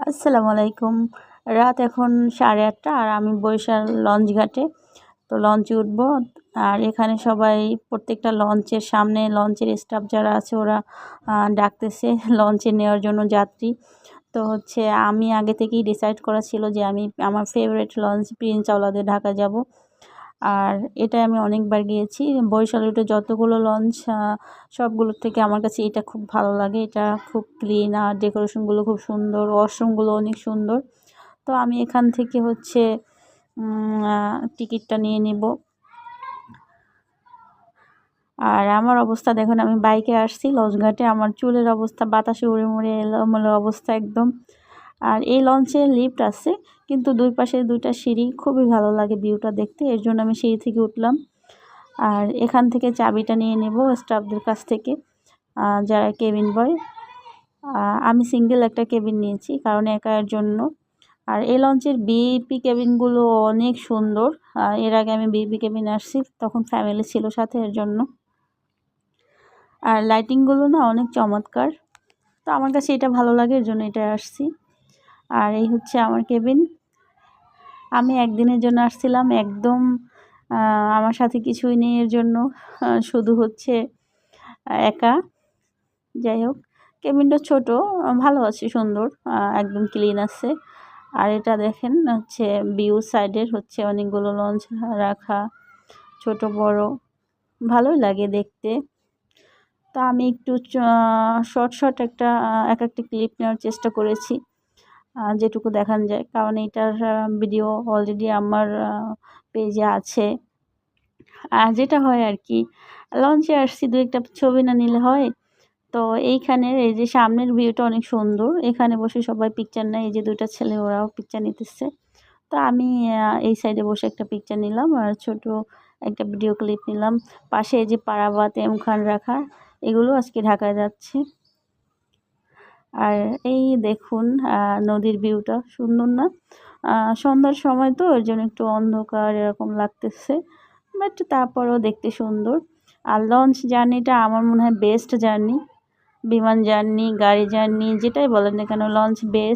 আসসালামু আলাইকুম। রাত এখন 8:30 আর আমি বরিশাল লঞ্চ ঘাটে। তো লঞ্চে উঠবো। আর এখানে সবাই প্রত্যেকটা লঞ্চের সামনে লঞ্চের স্টাফ যারা আছে ওরা ডাকতেছে লঞ্চে নেওয়ার জন্য যাত্রী। তো আমি আগে থেকেই ডিসাইড করা ছিল যে আমি আমার ফেভারিট লঞ্চ প্রিন্স আওলাদে ঢাকা যাব। আর এটায় আমি অনেকবার গিয়েছি। বরিশালের রুটে যতগুলো লঞ্চ সবগুলোর থেকে আমার কাছে এটা খুব ভালো লাগে। এটা খুব ক্লিন আর ডেকোরেশনগুলো খুব সুন্দর, ওয়াশরুমগুলো অনেক সুন্দর। তো আমি এখান থেকে টিকিটটা নিয়ে নেব। আর আমার অবস্থা দেখুন, আমি বাইকে আসছি লঞ্চঘাটে, আমার চুলের অবস্থা বাতাসে উড়ে মুড়ে এলোমেলো অবস্থা একদম। আর এই লঞ্চে লিফট আছে, কিন্তু দুই পাশে দুইটা সিঁড়ি, খুবই ভালো লাগে ভিউটা দেখতে, এর জন্য আমি সিঁড়ি থেকে উঠলাম। আর এখান থেকে চাবিটা নিয়ে নেব স্টাফদের কাছ থেকে, যারা কেবিন বয়। আমি সিঙ্গেল একটা কেবিন নিয়েছি কারণ একার জন্য। আর এই লঞ্চের বিপি কেবিনগুলো অনেক সুন্দর। এর আগে আমি বিপি কেবিন আসছি, তখন ফ্যামিলি ছিল সাথে, এর জন্য। আর লাইটিংগুলো না অনেক চমৎকার, তো আমার কাছে এটা ভালো লাগে, এর জন্য এটা আসছি। আর এই আমার কেবিন। আমি একদিনের জন্য আসছিলাম, একদম আমার সাথে কিছুই নেই, এর জন্য শুধু একা। যাই হোক, কেবিনটা ছোট, ভালো আছে, সুন্দর, একদম ক্লিন আছে। আর এটা দেখেন ভিউ সাইডের অনেকগুলো লঞ্চ রাখা, ছোট বড়, ভালোই লাগে দেখতে। তো আমি একটু শর্ট এক একটা ক্লিপ নেওয়ার চেষ্টা করেছি, যেটুকু দেখান যায়, কারণ এটার ভিডিও অলরেডি আমার পেজে আছে। আর যেটা হয় আর কি, লঞ্চে আসছি, দু একটা ছবি না নিলে হয়। তো এইখানের এই যে সামনের ভিউটা অনেক সুন্দর, এখানে বসে সবাই পিকচার নেয়, এই যে দুইটা ছেলে ওরাও পিকচার নিতেছে। তো আমি এই সাইডে বসে একটা পিকচার নিলাম আর ছোট একটা ভিডিও ক্লিপ নিলাম। পাশে এই যে পারাবাত এম খান রাখা, এগুলো আজকে ঢাকায় যাচ্ছে। আর এই দেখুন নদীর ভিউটা সুন্দর না? সন্ধ্যার সময় তো এর জন্য একটু অন্ধকার এরকম লাগতেছে, বাট তারপরেও দেখতে সুন্দর। আর লঞ্চ জার্নিটা আমার মনে হয় বেস্ট জার্নি। বিমান জার্নি, গাড়ি জার্নি, যেটাই বলেন না কেন, লঞ্চ বেস্ট।